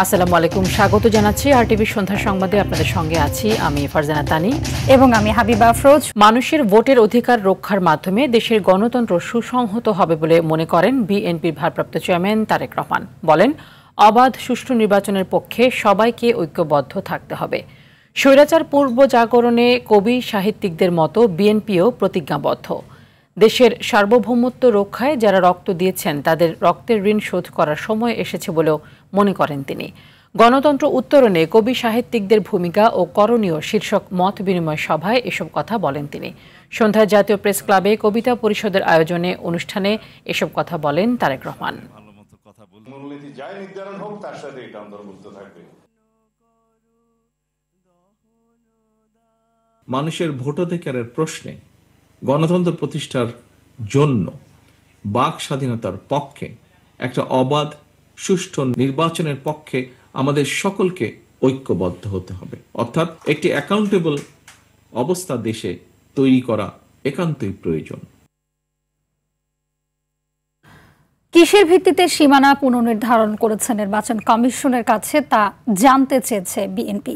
আসসালামু আলাইকুম, স্বাগত জানাচ্ছি আরটিভি সন্ধ্যা সংবাদে। আপনাদের সঙ্গে আছি আমি ফারজানা তানি এবং আমি হাবিবা আফরোজ। মানুষের ভোটের অধিকার রক্ষার মাধ্যমে দেশের গণতন্ত্র সুসংহত হবে বলে মনে করেন বিএনপির ভারপ্রাপ্ত চেয়ারম্যান তারেক রহমান। বলেন, অবাধ সুষ্ঠু নির্বাচনের পক্ষে সবাইকে ঐক্যবদ্ধ থাকতে হবে। স্বৈরাচার পূর্ব জাগরণে কবি সাহিত্যিকদের মতো বিএনপিও প্রতিজ্ঞাবদ্ধ। দেশের সার্বভৌমত্ব রক্ষায় যারা রক্ত দিয়েছেন তাদের রক্তের ঋণ শোধ করার সময় এসেছে বলেও মনে করেন তিনি। গণতন্ত্র উত্তরণে কবি সাহিত্যিকদের ভূমিকা ও করণীয় শীর্ষক মত বিনিময় সভায় এসব কথা বলেন তিনি। সন্ধ্যায় জাতীয় প্রেস ক্লাবে কবিতা পরিষদের আয়োজনে অনুষ্ঠানে এসব কথা বলেন তারেক রহমান। মানুষের ভোটাধিকারের প্রশ্নে গণতন্ত্র প্রতিষ্ঠার জন্য বাক স্বাধীনতার পক্ষে একটা অবাধ সুষ্ঠু নির্বাচনের পক্ষে আমাদের সকলকে ঐক্যবদ্ধ হতে হবে। অর্থাৎ একটি অ্যাকাউন্টেবল অবস্থা দেশে তৈরি করা একান্তই প্রয়োজন। কিসের ভিত্তিতে সীমানা পুনর্নির্ধারণ করেছে নির্বাচন কমিশনের কাছে তা জানতে চেয়েছে বিএনপি।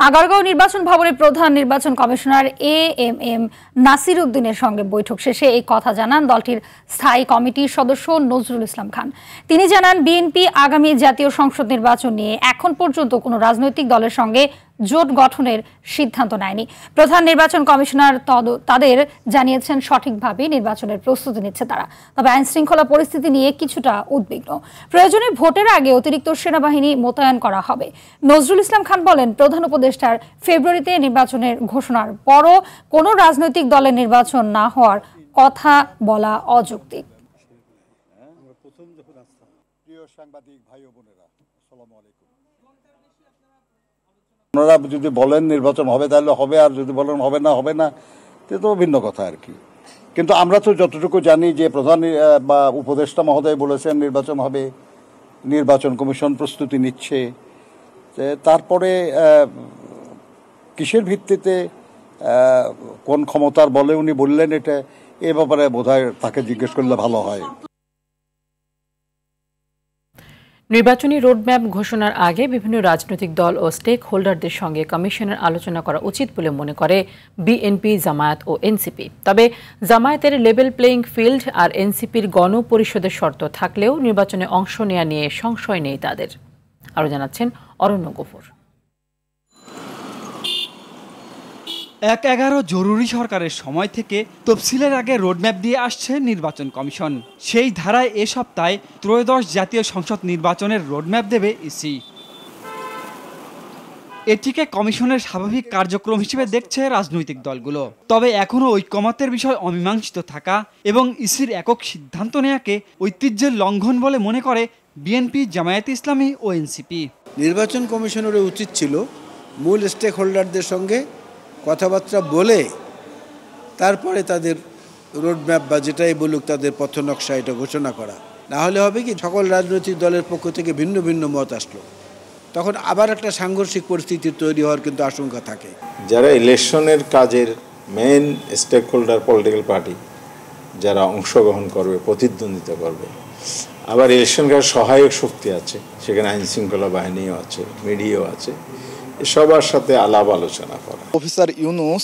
আগারগাঁও নির্বাচন ভবনের প্রধান নির্বাচন কমিশনার এএমএম নাসির উদ্দিনের সঙ্গে বৈঠক শেষে এই কথা জানান দলটির স্থায়ী কমিটির সদস্য নজরুল ইসলাম খান। তিনি জানান, বিএনপি আগামী জাতীয় সংসদ নির্বাচন নিয়ে এখন পর্যন্ত কোনো রাজনৈতিক দলের সঙ্গে জোট গঠনের সিদ্ধান্ত নেয়নি। প্রধান নির্বাচন কমিশনার তাদের জানিয়েছেন সঠিকভাবে নির্বাচনের প্রস্তুতি নিচ্ছে তারা, তবে আইন শৃঙ্খলা পরিস্থিতি নিয়ে কিছুটা উদ্বিগ্ন। প্রয়োজনে ভোটের আগে অতিরিক্ত সেনাবাহিনী মোতায়েন করা হবে। নজরুল ইসলাম খান বলেন, প্রধান উপদেষ্টার ফেব্রুয়ারিতে নির্বাচনের ঘোষণার পরও কোনো রাজনৈতিক দলের নির্বাচন না হওয়ার কথা বলা অযৌক্তিক। ওনারা যদি বলেন নির্বাচন হবে তাহলে হবে, আর যদি বলেন হবে না সে তো ভিন্ন কথা আর কি। কিন্তু আমরা তো যতটুকু জানি যে প্রধান বা উপদেষ্টা মহোদয় বলেছেন নির্বাচন হবে, নির্বাচন কমিশন প্রস্তুতি নিচ্ছে। তারপরে কিসের ভিত্তিতে কোন ক্ষমতার বলে উনি বললেন এটা, এ ব্যাপারে বোধহয় তাকে জিজ্ঞেস করলে ভালো হয়। নির্বাচনী রোডম্যাপ ঘোষণার আগে বিভিন্ন রাজনৈতিক দল ও স্টেক হোল্ডারদের সঙ্গে কমিশনের আলোচনা করা উচিত বলে মনে করে বিএনপি, জামায়াত ও এনসিপি। তবে জামায়াতের লেভেল প্লেইং ফিল্ড আর এনসিপির গণপরিষদের শর্ত থাকলেও নির্বাচনে অংশ নেওয়া নিয়ে সংশয় নেই তাদের। আরও জানাচ্ছেন অরণ্য গফুর। ১/১১ জরুরি সরকারের সময় থেকে তফসিলের আগে রোডম্যাপ দিয়ে আসছে নির্বাচন কমিশন। সেই ধারায় এ সপ্তাহে ত্রয়োদশ জাতীয় সংসদ নির্বাচনের রোডম্যাপ দেবে ইসি। এটিকে কমিশনের স্বাভাবিক কার্যক্রম হিসেবে দেখছে রাজনৈতিক দলগুলো। তবে এখনও ঐকমত্যের বিষয় অমীমাংসিত থাকা এবং ইসির একক সিদ্ধান্ত নেয়াকে ঐতিহ্যের লঙ্ঘন বলে মনে করে বিএনপি, জামায়াতে ইসলামী ও এনসিপি। নির্বাচন কমিশনের উচিত ছিল মূল স্টেক হোল্ডারদের সঙ্গে কথাবার্তা বলে তারপরে তাদের রোডম্যাপ বা যেটাই বলুক তাদের পথনকশা এটা ঘোষণা করা। না হলে হবে কি, সকল রাজনৈতিক দলের পক্ষ থেকে ভিন্ন ভিন্ন মত আসলো, তখন আবার একটা সাংঘর্ষিক পরিস্থিতি তৈরি হওয়ার কিন্তু আশঙ্কা থাকে। যারা ইলেকশনের কাজের main stakeholder political party যারা অংশগ্রহণ করবে, প্রতিদ্বন্দ্বিতা করবে, আবার ইলেকশন কাজ সহায়ক শক্তি আছে, সেখানে আইন শৃঙ্খলা বাহিনীও আছে, মিডিয়াও আছে, সবার সাথে আলাপ আলোচনা করা। অফিসার ইউনূস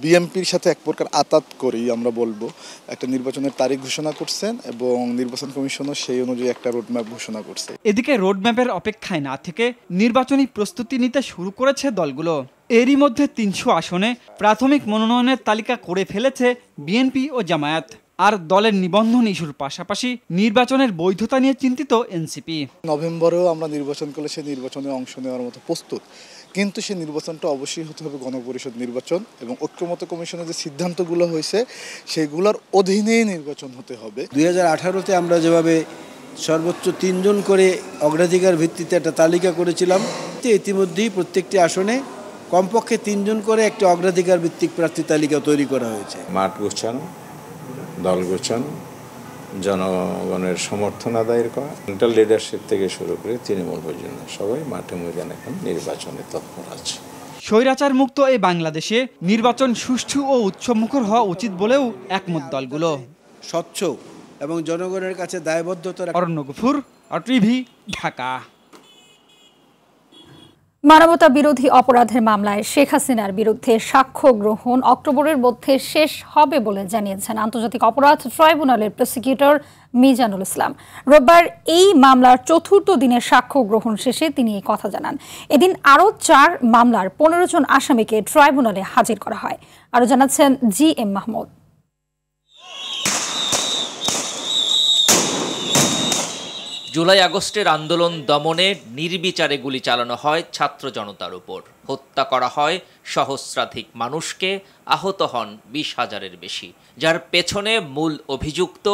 বিএনপির সাথে এক প্রকার আতাত করেই আমরা বলবো একটা নির্বাচনের তারিখ ঘোষণা করছেন এবং নির্বাচন কমিশনও সেই অনুযায়ী একটা রোডম্যাপ ঘোষণা করছে। এদিকে রোডম্যাপের অপেক্ষায় না থেকে নির্বাচনী প্রস্তুতি নিতে শুরু করেছে দলগুলো। এরই মধ্যে ৩০০ আসনে প্রাথমিক মনোনয়নের তালিকা করে ফেলেছে বিএনপি ও জামায়াত। আর দলের নিবন্ধন ইস্যুর পাশাপাশি নির্বাচনের বৈধতা নিয়ে চিন্তিত এনসিপি। নভেম্বরেও আমরা নির্বাচন করলে সেই নির্বাচনে অংশ নেওয়ার মতো প্রস্তুত, কিন্তু সেই নির্বাচনটা অবশ্যই হতে হবে গণপরিষদ নির্বাচন এবং ঐক্যমত্য কমিশনের যে সিদ্ধান্তগুলো হয়েছে সেগুলোর অধীনেই নির্বাচন হতে হবে। 2018-তে আমরা যেভাবে সর্বোচ্চ 3 জন করে অগ্রাধিকার ভিত্তিতে একটা তালিকা করেছিলাম, ইতিমধ্যেই প্রত্যেকটি আসনে কমপক্ষে 3 জন করে একটা অগ্রাধিকার ভিত্তিক প্রার্থী তালিকা তৈরি করা হয়েছে। মাঠ গোছানো, দল গোছানো, জনগণের সমর্থন আদায়ের করা, সেন্ট্রাল লিডারশিপ থেকে শুরু করে তৃণমূল পর্যন্ত সবাই মাঠে ময়দানে এখন নির্বাচনে তৎপর আছে। স্বৈরাচার মুক্ত এই বাংলাদেশে নির্বাচন সুষ্ঠু ও উৎসবমুখর হওয়া উচিত বলেও একমত দলগুলো। স্বচ্ছ এবং জনগণের কাছে দায়বদ্ধতার। অরণ্য গফুর, আরটিভি, ঢাকা। মানবতা বিরোধী অপরাধের মামলায় শেখ হাসিনার বিরুদ্ধে সাক্ষ্য গ্রহণ অক্টোবরের মধ্যে শেষ হবে বলে জানিয়েছেন আন্তর্জাতিক অপরাধ ট্রাইব্যুনালের প্রসিকিউটর মিজানুল ইসলাম। রোববার এই মামলার চতুর্থ দিনের সাক্ষ্য গ্রহণ শেষে তিনি এই কথা জানান। এদিন আরও 4 মামলার 15 জন আসামিকে ট্রাইব্যুনালে হাজির করা হয়। আরও জানাচ্ছেন GM মাহমুদ। জুলাই আগস্টের আন্দোলন দমনে নির্বিচারে গুলি চালানো হয় ছাত্র জনতার উপর, হত্যা করা হয় সহস্রাধিক মানুষকে, আহত হন 20,000-এর বেশি, যার পেছনে মূল অভিযুক্ত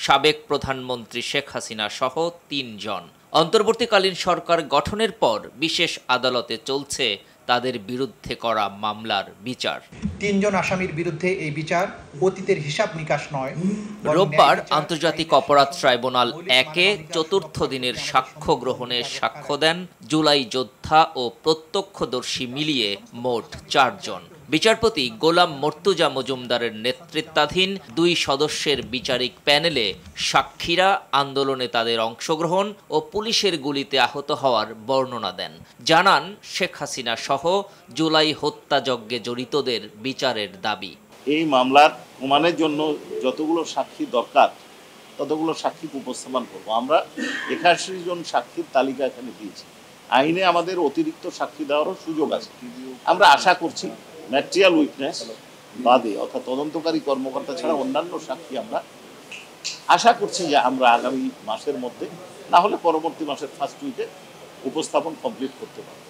সাবেক প্রধানমন্ত্রী শেখ হাসিনা সহ 3 জন। অন্তর্বর্তীকালীন সরকার গঠনের পর বিশেষ আদালতে চলছে তাদের বিরুদ্ধে করা মামলার বিচার। 3 জন আসামির বিরুদ্ধে এই বিচার অতীতের হিসাব নিকাশ নয়। রোববার আন্তর্জাতিক অপরাধ ট্রাইব্যুনাল 1-এ চতুর্থ দিনের সাক্ষ্য গ্রহণে সাক্ষ্য দেন জুলাই যোদ্ধা ও প্রত্যক্ষদর্শী মিলিয়ে মোট 4 জন। বিচারপতি গোলাম মর্তুজা মজুমদারের নেতৃত্বাধীন 2 সদস্যের বিচারিক প্যানেলে সাক্ষীরা আন্দোলনে তাদের অংশগ্রহণ ও পুলিশের গুলিতে আহত হওয়ার বর্ণনা দেন। জানান শেখ হাসিনা সহ জুলাই হত্যাযজ্ঞে জড়িতদের বিচারের দাবি। এই মামলার প্রমাণের জন্য যতগুলো সাক্ষী দরকার ততগুলো সাক্ষী উপস্থাপন করব। আমরা 81 জন সাক্ষীর তালিকা এখানে দিয়েছি। আইনে আমাদের অতিরিক্ত সাক্ষী দেওয়ারও সুযোগ আছে। আমরা আশা করছি ম্যাটেরিয়াল উইটনেস বাদে অর্থাৎ তদন্তকারী কর্মকর্তা ছাড়া অন্যান্য সাক্ষী আমরা আশা করছি যে আমরা আগামী মাসের মধ্যে, না হলে পরবর্তী মাসের ফার্স্ট উইকে উপস্থাপন কমপ্লিট করতে পারব।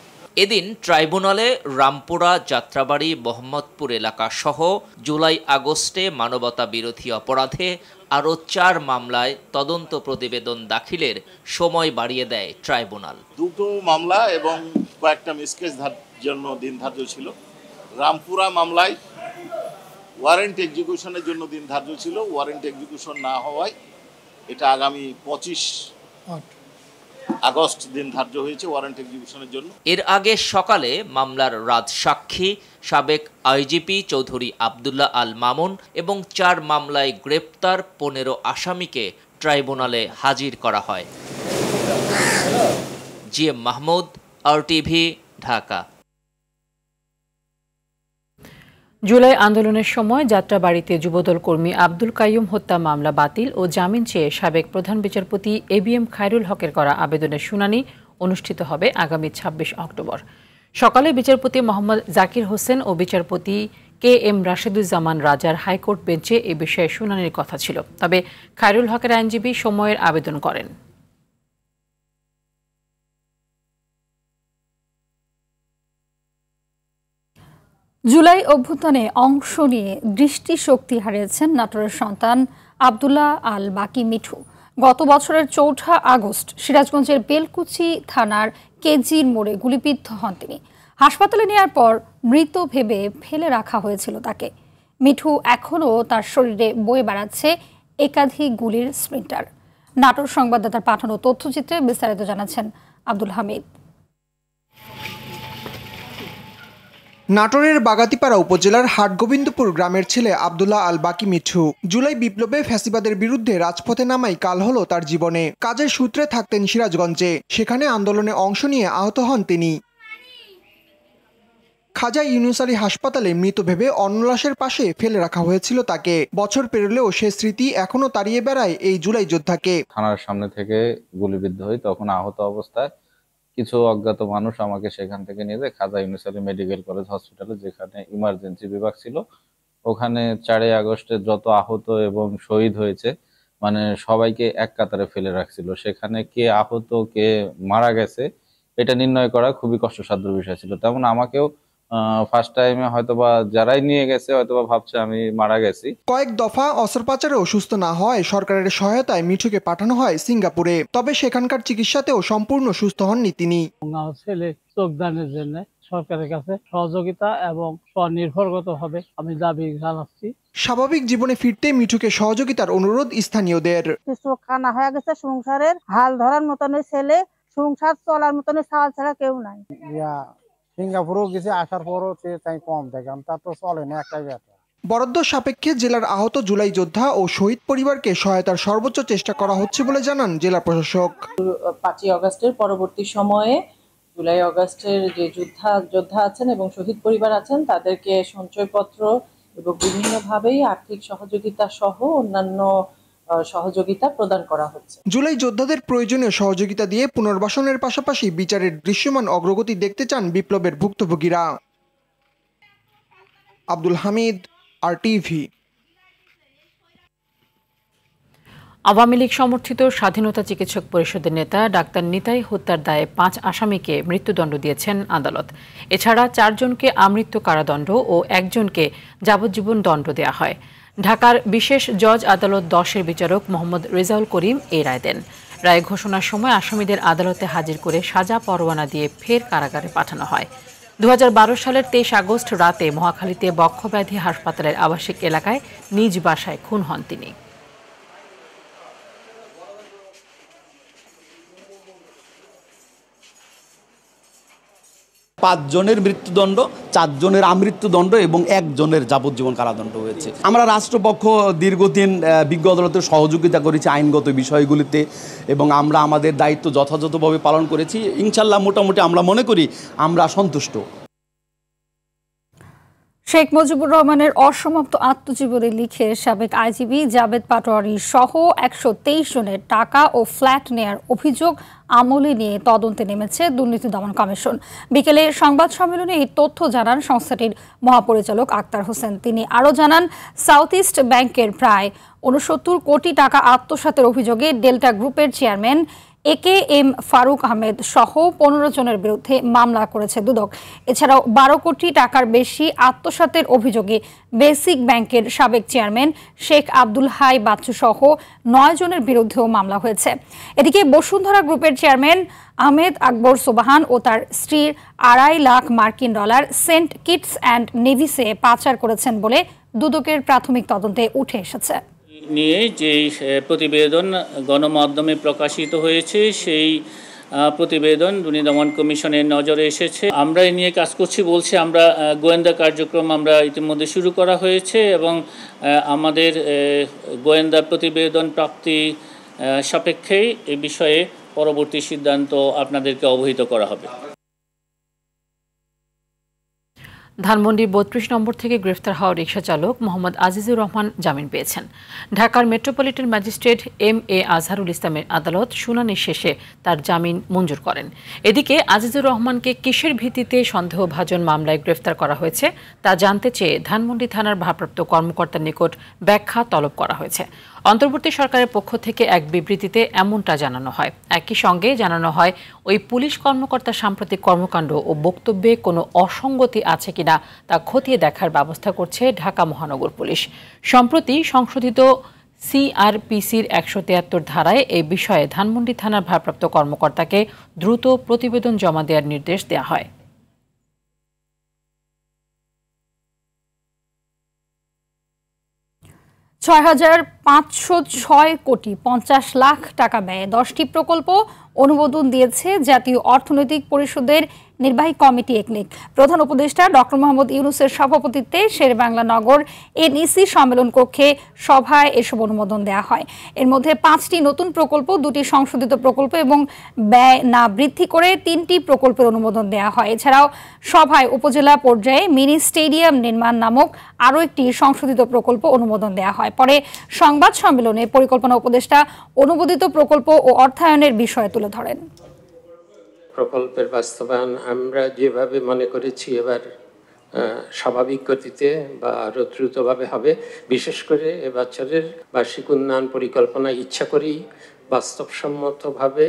এদিন ট্রাইব্যুনালে রামপুরা, যাত্রাবাড়ি, মোহাম্মদপুর এলাকা সহ জুলাই আগস্টে মানবতা বিরোধী অপরাধে আরও 4 মামলায় তদন্ত প্রতিবেদন দাখিলের সময় বাড়িয়ে দেয় ট্রাইব্যুনাল। 2টো মামলা এবং কয়েকটা মিসকেস জন্য দিন ধার্য ছিল। রামপুরা মামলায় ওয়ারেন্ট এক্সিকিউশনের জন্য দিন ধার্য ছিল, ওয়ারেন্ট এক্সিকিউশন না হওয়ায় এটা আগামী 25 আগস্ট দিন ধার্য হয়েছে ওয়ারেন্ট এক্সিকিউশনের জন্য। এর আগে সকালে মামলার রাজসাক্ষী সাবেক আইজিপি চৌধুরী আব্দুল্লাহ আল মামুন এবং 4 মামলায় গ্রেপ্তার 15 আসামিকে ট্রাইব্যুনালে হাজির করা হয়। GM Mahmud, RTV, Dhaka. জুলাই আন্দোলনের সময় যাত্রাবাড়িতে যুবদল কর্মী আব্দুল কাইয়ুম হত্যা মামলা বাতিল ও জামিন চেয়ে সাবেক প্রধান বিচারপতি ABM খায়রুল হকের করা আবেদনের শুনানি অনুষ্ঠিত হবে আগামী 26 অক্টোবর। সকালে বিচারপতি মোহাম্মদ জাকির হোসেন ও বিচারপতি KM রাশেদুজ্জামান রাজার হাইকোর্ট বেঞ্চে এ বিষয়ে শুনানির কথা ছিল। তবে খায়রুল হকের আইনজীবী সময়ের আবেদন করেন। জুলাই অভ্যুত্থানে অংশ নিয়ে দৃষ্টিশক্তি হারিয়েছেন নাটোরের সন্তান আব্দুল্লাহ আল বাকি মিঠু। গত বছরের 4 আগস্ট সিরাজগঞ্জের বেলকুচি থানার কেজির মোড়ে গুলিবিদ্ধ হন তিনি। হাসপাতালে নেওয়ার পর মৃত ভেবে ফেলে রাখা হয়েছিল তাকে। মিঠু এখনও তার শরীরে বয়ে বেড়াচ্ছে একাধিক গুলির স্প্লিন্টার। নাটোর সংবাদদাতার পাঠানো তথ্যচিত্রে বিস্তারিত জানাচ্ছেন আব্দুল হামিদ। নাটোরের বাগাতিপাড়া উপজেলার হাটগোবিন্দপুর গ্রামের ছেলে আব্দুল্লাহ আল বাকি মিঠু জুলাই বিপ্লবে ফ্যাসিবাদের বিরুদ্ধে রাজপথে নামাই কাল হলো তার জীবনে। কাজের সূত্রে থাকতেন সিরাজগঞ্জে, সেখানে আন্দোলনে অংশ নিয়ে আহত হন তিনি। খাজা ইউনুস আলী হাসপাতালে মৃত ভেবে অন্নলাশের পাশে ফেলে রাখা হয়েছিল তাকে। বছর পেরোলেও সে স্মৃতি এখনো তাড়িয়ে বেড়ায় এই জুলাই যোদ্ধাকে। থানার সামনে থেকে গুলিবিদ্ধ হই, তখন আহত অবস্থায় কিছু অজ্ঞাত মানুষ আমাকে সেখান থেকে নিয়ে যায় খাজা ইউনুস আলী মেডিকেল কলেজ হসপিটালে, যেখানে ইমার্জেন্সি বিভাগ ছিল। ওখানে 4 আগস্টে যত আহত এবং শহীদ হয়েছে মানে সবাইকে এক কাতারে ফেলে রাখছিল। সেখানে কে আহত কে মারা গেছে এটা নির্ণয় করা খুবই কষ্টসাধ্য বিষয় ছিল। তেমন আমাকেও ফার্স্ট টাইমে হয়তোবা যারাই নিয়ে গেছে হয়তোবা ভাবছে আমি মারা গেছি। কয়েক দফা অস্ত্রোপচারে অসুস্থ না হয় সরকারের সহায়তায় মিঠুকে পাঠানো হয় সিঙ্গাপুরে। তবে সেখানকার চিকিৎসাতেও সম্পূর্ণ সুস্থ হননি তিনি। ছেলে যোগদানের জন্য সরকারের কাছে সহযোগিতা এবং স্বনির্ভরগতভাবে আমি দাবি জানাচ্ছি। স্বাভাবিক জীবনে ফিরতে মিঠুকে সহযোগিতার অনুরোধ স্থানীয়দের। চোখ কানা হয়ে গেছে, সংসারের হাল ধরার মতন ছেলে, সংসার চলার মতন সাল ছাড়া কেউ নাই। সিঙ্গাপুরও গেছে, আসার পরও তাই কম দেখলাম, তা তো চলে না একটাই ব্যাপার। বরাদ্দ সাপেক্ষে জেলার আহত জুলাই যোদ্ধা ও শহীদ পরিবারকে সহায়তার সর্বোচ্চ চেষ্টা করা হচ্ছে বলে জানান জেলা প্রশাসক। 5 আগস্টের পরবর্তী সময়ে জুলাই আগস্টের যে যোদ্ধা আছেন এবং শহীদ পরিবার আছেন তাদেরকে সঞ্চয়পত্র এবং বিভিন্নভাবেই আর্থিক সহযোগিতা সহ অন্যান্য সহযোগিতা প্রদান করা হচ্ছে। জুলাই যোদ্ধাদের প্রয়োজনীয় সহযোগিতা দিয়ে পুনর্বাসনের পাশাপাশি বিচারের দৃশ্যমান অগ্রগতি দেখতে চান বিপ্লবের ভুক্তভোগীরা। আব্দুল হামিদ, RTV। আওয়ামী লীগ সমর্থিত স্বাধীনতা চিকিৎসক পরিষদের নেতা ডাক্তার নিতাই হত্যার দায়ে 5 আসামিকে মৃত্যুদণ্ড দিয়েছেন আদালত। এছাড়া 4 জনকে আমৃত্যু কারাদণ্ড ও 1 জনকে যাবজ্জীবন দণ্ড দেওয়া হয়। ঢাকার বিশেষ জজ আদালত 10-এর বিচারক মোহাম্মদ রেজাউল করিম এই রায় দেন। রায় ঘোষণার সময় আসামিদের আদালতে হাজির করে সাজা পরোয়ানা দিয়ে ফের কারাগারে পাঠানো হয়। 2012 সালের 23 আগস্ট রাতে মহাখালীতে বক্ষব্যাধি হাসপাতালের আবাসিক এলাকায় নিজ বাসায় খুন হন তিনি। 5 জনের মৃত্যুদণ্ড, 4 জনের আমৃত্যুদণ্ড এবং 1 জনের যাবজ্জীবন কারাদণ্ড হয়েছে। আমরা রাষ্ট্রপক্ষ দীর্ঘদিন বিজ্ঞ আদালতের সহযোগিতা করেছি আইনগত বিষয়গুলিতে এবং আমরা আমাদের দায়িত্ব যথাযথভাবে পালন করেছি। ইনশাল্লাহ মোটামুটি আমরা মনে করি আমরা সন্তুষ্ট। শেখ মুজিবুর রহমানের অসমাপ্ত আত্মজীবনী লিখে সাবেক আইজিপি জাবেদ পাটোয়ারি সহ 123 জনের টাকা ও ফ্ল্যাট নেয়ার অভিযোগ আমলে নিয়ে তদন্তে নেমেছে দুর্নীতি দমন কমিশন। বিকেলে সংবাদ সম্মেলনে এই তথ্য জানান সংস্থাটির মহাপরিচালক আক্তার হোসেন। তিনি আরও জানান, সাউথ ইস্ট ব্যাংকের প্রায় 69 কোটি টাকা আত্মসাতের অভিযোগে ডেল্টা গ্রুপের চেয়ারম্যান AKM ফারুক আহমেদ সহ 15 জনের বিরুদ্ধে মামলা করেছে দুদক। এছাড়াও 12 কোটি টাকার বেশি আত্মসাতের অভিযোগে বেসিক ব্যাংকের সাবেক চেয়ারম্যান শেখ আব্দুল হাই বাচ্চু সহ 9 জনের বিরুদ্ধেও মামলা হয়েছে। এদিকে বসুন্ধরা গ্রুপের চেয়ারম্যান আহমেদ আকবর সোবাহান ও তার স্ত্রীর $2.5 লাখ মার্কিন ডলার সেন্ট কিটস অ্যান্ড নেভিসে পাচার করেছেন বলে দুদকের প্রাথমিক তদন্তে উঠে এসেছে। নিয়ে যে প্রতিবেদন গণমাধ্যমে প্রকাশিত হয়েছে সেই প্রতিবেদন দুর্নীতি দমন কমিশনের নজরে এসেছে। আমরা এই নিয়ে কাজ করছি বলছে, আমরা গোয়েন্দা কার্যক্রম আমরা ইতিমধ্যে শুরু করা হয়েছে এবং আমাদের গোয়েন্দা প্রতিবেদন প্রাপ্তি সাপেক্ষেই এই বিষয়ে পরবর্তী সিদ্ধান্ত আপনাদেরকে অবহিত করা হবে। ধানমন্ডির 32 নম্বর থেকে গ্রেফতার হওয়া রিকশা চালক মোহাম্মদ আজিজুর রহমান জামিন পেয়েছেন। ঢাকার মেট্রোপলিটন ম্যাজিস্ট্রেট MA আজহারুল ইসলামের আদালত শুনানি শেষে তার জামিন মঞ্জুর করেন। এদিকে আজিজুর রহমানকে কিসের ভিত্তিতে সন্দেহভাজন মামলায় গ্রেফতার করা হয়েছে তা জানতে চেয়ে ধানমন্ডি থানার ভারপ্রাপ্ত কর্মকর্তার নিকট ব্যাখ্যা তলব করা হয়েছে। অন্তর্বর্তী সরকারের পক্ষ থেকে এক বিবৃতিতে এমনটা জানানো হয়। একই সঙ্গে জানানো হয়, ওই পুলিশ কর্মকর্তার সাম্প্রতিক কর্মকাণ্ড ও বক্তব্যে কোনো অসঙ্গতি আছে কিনা তা খতিয়ে দেখার ব্যবস্থা করছে ঢাকা মহানগর পুলিশ। সম্প্রতি সংশোধিত CRPCর 173 ধারায় এই বিষয়ে ধানমন্ডি থানার ভারপ্রাপ্ত কর্মকর্তাকে দ্রুত প্রতিবেদন জমা দেওয়ার নির্দেশ দেওয়া হয়। $6,506,50,00,000 ব্যয়ে 10টি প্রকল্প অনুমোদন দিয়েছে জাতীয় অর্থনৈতিক পরিষদের নির্বাহী কমিটি একনেক। প্রধান উপদেষ্টা ডক্টর মোহাম্মদ ইউনূসের সভাপতিত্বে শেরেবাংলা নগর NEC সম্মেলন কক্ষে সভায় এসব অনুমোদন দেওয়া হয়। এর মধ্যে 5টি নতুন প্রকল্প, 2টি সংশোধিত প্রকল্প এবং ব্যয় না বৃদ্ধি করে 3টি প্রকল্পের অনুমোদন দেওয়া হয়। এছাড়াও সভায় উপজেলা পর্যায়ে মিনি স্টেডিয়াম নির্মাণ নামক আরও একটি সংশোধিত প্রকল্প অনুমোদন দেওয়া হয়। পরে সংবাদ সম্মেলনে পরিকল্পনা উপদেষ্টা অনুমোদিত প্রকল্প ও অর্থায়নের বিষয় তুলে ধরেন। প্রকল্পের বাস্তবায়ন আমরা যেভাবে মনে করেছি এবার স্বাভাবিক গতিতে বা আরও দ্রুতভাবে হবে। বিশেষ করে এ বছরের বার্ষিক উন্নয়ন পরিকল্পনা ইচ্ছা করেই বাস্তবসম্মতভাবে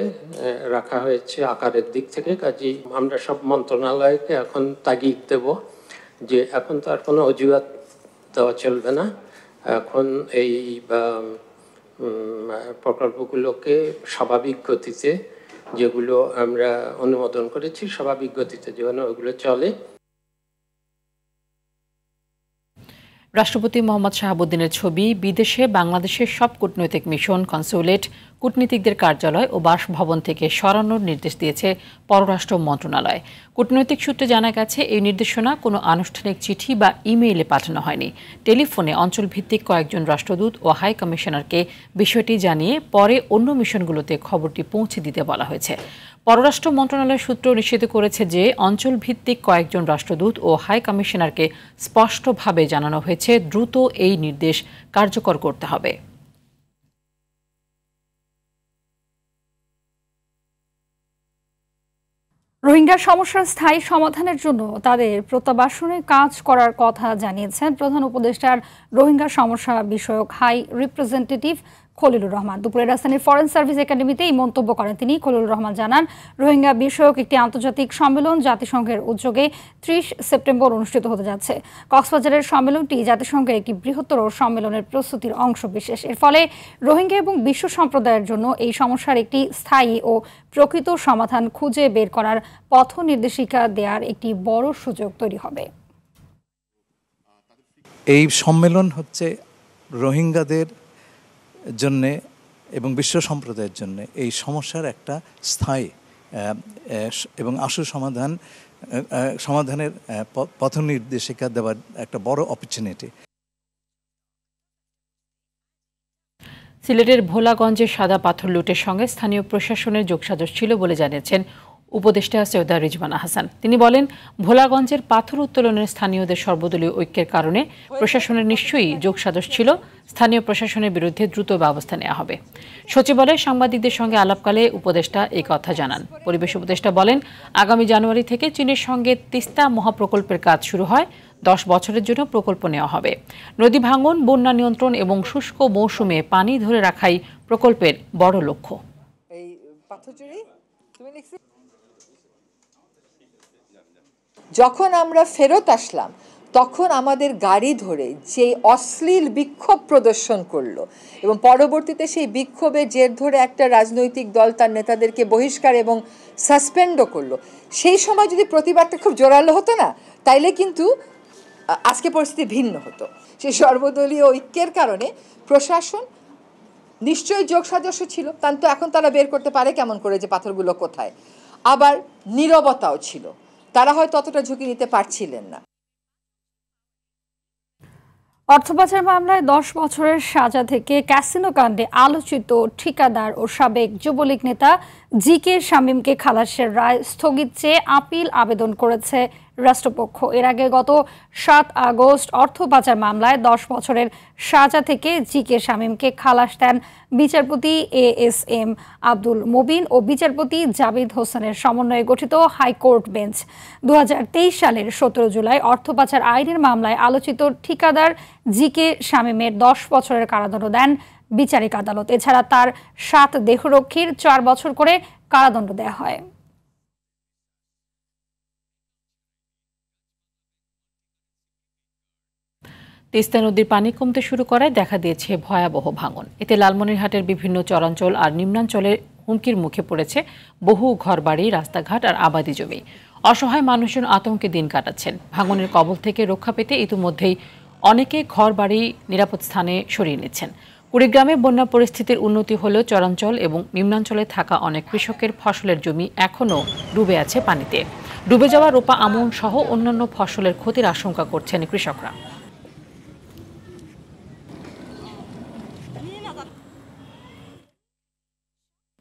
রাখা হয়েছে আকারের দিক থেকে। কাজেই আমরা সব মন্ত্রণালয়কে এখন তাগিদ দেব যে এখন তো আর কোনো অজুহাত দেওয়া চলবে না। এখন এই প্রকল্পগুলোকে স্বাভাবিক গতিতে, যেগুলো আমরা অনুমোদন করেছি স্বাভাবিক গতিতে যেন ওগুলো চলে। রাষ্ট্রপতি মোহাম্মদ শাহাবুদ্দিনের ছবি বিদেশে বাংলাদেশের সব কূটনৈতিক মিশন, কনসুলেট, কূটনীতিকদের কার্যালয় ও বাসভবন থেকে সরানোর নির্দেশ দিয়েছে পররাষ্ট্র মন্ত্রণালয়। কূটনৈতিক সূত্রে জানা গেছে, এই নির্দেশনা কোনো আনুষ্ঠানিক চিঠি বা ইমেইলে পাঠানো হয়নি। টেলিফোনে অঞ্চলভিত্তিক কয়েকজন রাষ্ট্রদূত ও হাই কমিশনারকে বিষয়টি জানিয়ে পরে অন্য মিশনগুলোতে খবরটি পৌঁছে দিতে বলা হয়েছে। পররাষ্ট্র মন্ত্রণালয় সূত্র নিশ্চিত করেছে যে অঞ্চলভিত্তিক কয়েকজন রাষ্ট্রদূত ও হাই কমিশনারকে স্পষ্টভাবে জানানো হয়েছে দ্রুত এই নির্দেশ কার্যকর করতে হবে। রোহিঙ্গা সমস্যার স্থায়ী সমাধানের জন্য তাদের প্রত্যাবাসনে কাজ করার কথা জানিয়েছেন প্রধান উপদেষ্টার রোহিঙ্গা সমস্যা বিষয়ক হাই রিপ্রেজেন্টেটিভ খলিলুর রহমান। দুপুরে রাজধানীর ফরেন সার্ভিস একাডেমিতে এই মন্তব্য করেন তিনি। খলিলুর রহমান জানান, রোহিঙ্গা বিষয়ক একটি আন্তর্জাতিক সম্মেলন জাতিসংঘের উদ্যোগে 30 সেপ্টেম্বর অনুষ্ঠিত হতে যাচ্ছে। কক্সবাজারের সম্মেলনটি জাতিসংঘের একটি বৃহত্তর সম্মেলনের প্রস্তুতির অংশ বিশেষ। এর ফলে রোহিঙ্গা এবং বিশ্ব সম্প্রদায়ের জন্য এই সমস্যার একটি স্থায়ী ও প্রকৃত সমাধান খুঁজে বের করার পথ নির্দেশিকা দেওয়ার একটি বড় সুযোগ তৈরি হবে। এই সম্মেলন হচ্ছে রোহিঙ্গাদের জন্যে এবং বিশ্ব সম্প্রদায়ের জন্য এই সমস্যার একটা স্থায়ী এবং আশু সমাধানের পথ নির্দেশিকা দেওয়ার একটা বড় অপরচুনিটি। সিলেটের ভোলাগঞ্জে সাদা পাথর লুটের সঙ্গে স্থানীয় প্রশাসনের যোগসাজশ ছিল বলে জানিয়েছেন উপদেষ্টা সৈয়দা রিজওয়ানা হাসান। তিনি বলেন, ভোলাগঞ্জের পাথর উত্তোলনের স্থানীয়দের সর্বদলীয় ঐক্যের কারণে প্রশাসনের নিশ্চয়ই যোগসাজশ ছিল। স্থানীয় প্রশাসনের বিরুদ্ধে দ্রুত ব্যবস্থা নেওয়া হবে। সচিবালয়ে সাংবাদিকদের সঙ্গে আলাপকালে উপদেষ্টা এই কথা জানান। পরিবেশ উপদেষ্টা বলেন, আগামী জানুয়ারি থেকে চীনের সঙ্গে তিস্তা মহাপ্রকল্পের কাজ শুরু হয়। 10 বছরের জন্য প্রকল্প নেওয়া হবে। নদী ভাঙন, বন্যা নিয়ন্ত্রণ এবং শুষ্ক মৌসুমে পানি ধরে রাখাই প্রকল্পের বড় লক্ষ্য। যখন আমরা ফেরত আসলাম তখন আমাদের গাড়ি ধরে যে অশ্লীল বিক্ষোভ প্রদর্শন করলো এবং পরবর্তীতে সেই বিক্ষোভের জের ধরে একটা রাজনৈতিক দল তার নেতাদেরকে বহিষ্কার এবং সাসপেন্ডও করলো, সেই সময় যদি প্রতিবাদটা খুব জোরালো হতো না, তাইলে কিন্তু আজকে পরিস্থিতি ভিন্ন হতো। সেই সর্বদলীয় ঐক্যের কারণে প্রশাসন নিশ্চয়ই যোগসাজশ ছিল, কিন্তু এখন তারা বের করতে পারে কেমন করে যে পাথরগুলো কোথায়। আবার নীরবতাও ছিল, তারা হয়তো ততটা ঝুঁকি নিতে পারছিলেন না। অর্থ পাচার মামলায় 10 বছরের সাজা থেকে ক্যাসিনো কাণ্ডে আলোচিত ঠিকাদার ও সাবেক যুবলীগ নেতা জি.কে. শামীমকে খালাসের রায় স্থগিত চেয়ে আপিল আবেদন করেছে রাষ্ট্রপক্ষ। এর আগে গত 7 আগস্ট অর্থ পাচার মামলায় 10 বছরের সাজা থেকে জি.কে. শামীমকে খালাস দেন বিচারপতি এ.এস.এম. আব্দুল মুবিন ও বিচারপতি জাবিদ হোসেনের সমন্বয়ে গঠিত হাইকোর্ট বেঞ্চ। 2023 সালের 17 জুলাই অর্থ পাচার আইনের মামলায় আলোচিত ঠিকাদার জি.কে. শামীমের 10 বছরের কারাদণ্ড দেন বিচারিক আদালত। এছাড়া তার 7 দেহরক্ষীর 4 বছর করে কারাদণ্ড দেওয়া হয়। তিস্তা নদীর পানি কমতে শুরু করায় দেখা দিয়েছে ভয়াবহ ভাঙন। এতে লালমনিরহাটের বিভিন্ন চরাঞ্চল আর নিম্নাঞ্চলে হুমকির মুখে পড়েছে বহু ঘরবাড়ি, রাস্তাঘাট আর আবাদি জমি। অসহায় মানুষজন আতঙ্কে দিন কাটাচ্ছেন। ভাঙনের কবল থেকে রক্ষা পেতে ইতিমধ্যেই অনেকে ঘরবাড়ি নিরাপদ স্থানে সরিয়ে নিচ্ছেন। কুড়িগ্রামে বন্যা পরিস্থিতির উন্নতি হলেও চরাঞ্চল এবং নিম্নাঞ্চলে থাকা অনেক কৃষকের ফসলের জমি এখনও ডুবে আছে পানিতে। ডুবে যাওয়া রোপা আমন সহ অন্যান্য ফসলের ক্ষতির আশঙ্কা করছেন কৃষকরা।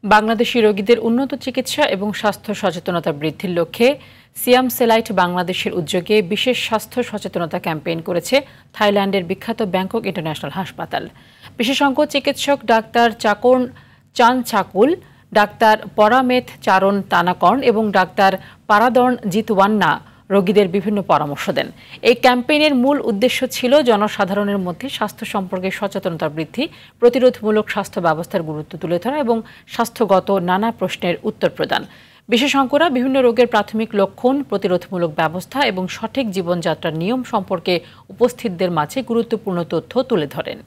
বাংলাদেশি রোগীদের উন্নত চিকিৎসা এবং স্বাস্থ্য সচেতনতা বৃদ্ধির লক্ষ্যে সিয়াম সেলাইট বাংলাদেশের উদ্যোগে বিশেষ স্বাস্থ্য সচেতনতা ক্যাম্পেইন করেছে থাইল্যান্ডের বিখ্যাত ব্যাংকক ইন্টারন্যাশনাল হাসপাতাল। বিশেষজ্ঞ চিকিৎসক ডাক্তার চাকর্ন চান চাকুল, ডাক্তার পরামেথ চারণ তানাকর্ণ এবং ডাক্তার পারাদর্ন জিতওয়ান্না রোগীদের বিভিন্ন পরামর্শ দেন। এই ক্যাম্পেইনের মূল উদ্দেশ্য ছিল জনসাধারণের মধ্যে স্বাস্থ্য সম্পর্কে সচেতনতা বৃদ্ধি, প্রতিরোধমূলক স্বাস্থ্য ব্যবস্থার গুরুত্ব তুলে ধরা এবং স্বাস্থ্যগত নানা প্রশ্নের উত্তর প্রদান। বিশেষজ্ঞরা বিভিন্ন রোগের প্রাথমিক লক্ষণ, প্রতিরোধমূলক ব্যবস্থা এবং সঠিক জীবনযাত্রার নিয়ম সম্পর্কে উপস্থিতদের মাঝে গুরুত্বপূর্ণ তথ্য তুলে ধরেন।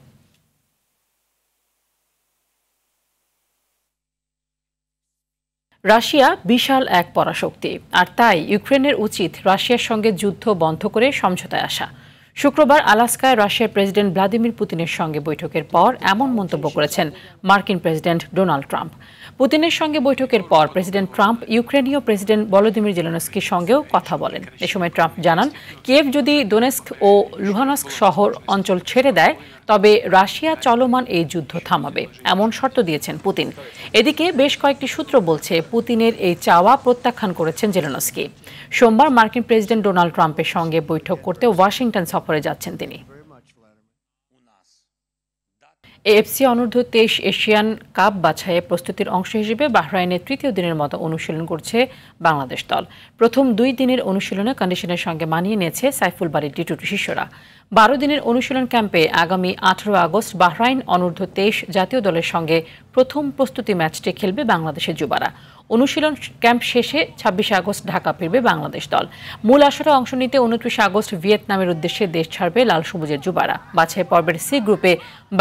রাশিয়া বিশাল এক পরাশক্তি, আর তাই ইউক্রেনের উচিত রাশিয়ার সঙ্গে যুদ্ধ বন্ধ করে সমঝোতায় আসা। শুক্রবার আলাস্কায় রাশিয়ার প্রেসিডেন্ট ভ্লাদিমির পুতিনের সঙ্গে বৈঠকের পর এমন মন্তব্য করেছেন মার্কিন প্রেসিডেন্ট ডোনাল্ড ট্রাম্প। পুতিনের সঙ্গে বৈঠকের পর প্রেসিডেন্ট ট্রাম্প ইউক্রেনীয় প্রেসিডেন্ট ভলোদিমির জেলেনস্কির সঙ্গেও কথা বলেন। এ সময় ট্রাম্প জানান, কিয়েভ যদি দোনেস্ক ও লুহানস্ক শহর অঞ্চল ছেড়ে দেয় তবে রাশিয়া চলমান এই যুদ্ধ থামাবে, এমন শর্ত দিয়েছেন পুতিন। এদিকে বেশ কয়েকটি সূত্র বলছে পুতিনের এই চাওয়া প্রত্যাখ্যান করেছেন জেলেনস্কি। সোমবার মার্কিন প্রেসিডেন্ট ডোনাল্ড ট্রাম্পের সঙ্গে বৈঠক করতে ওয়াশিংটন সফরে যাচ্ছেন তিনি। এএফসি অনূর্ধ্ব 23 এশিয়ান কাপ বাছাইয়ে প্রস্তুতির অংশ হিসেবে বাহরাইনের তৃতীয় দিনের মতো অনুশীলন করছে বাংলাদেশ দল। প্রথম 2 দিনের অনুশীলনে কন্ডিশনের সঙ্গে মানিয়ে নিয়েছে সাইফুল বাড়ির টি20 শিষ্যরা। 12 দিনের অনুশীলন ক্যাম্পে আগামী 18 আগস্ট বাহরাইন অনূর্ধ্ব 23 জাতীয় দলের সঙ্গে প্রথম প্রস্তুতি ম্যাচটি খেলবে বাংলাদেশের যুবারা। অনুশীলন ক্যাম্প শেষে 26 আগস্ট ঢাকা ফিরবে বাংলাদেশ দল। মূল আসরে অংশ নিতে 29 আগস্ট ভিয়েতনামের উদ্দেশ্যে দেশ ছাড়বে লাল সবুজের যুবারা। বাছাই পর্বের সি গ্রুপে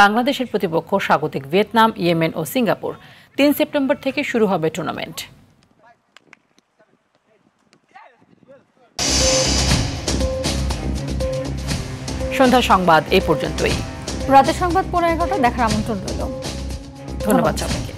বাংলাদেশের প্রতিপক্ষ স্বাগতিক ভিয়েতনাম, ইয়েমেন ও সিঙ্গাপুর। 3 সেপ্টেম্বর থেকে শুরু হবে টুর্নামেন্ট। সন্ধ্যা সংবাদ এ পর্যন্তই। রাতের সংবাদ 11:15 দেখার আমন্ত্রণ রইল। ধন্যবাদ সবাইকে।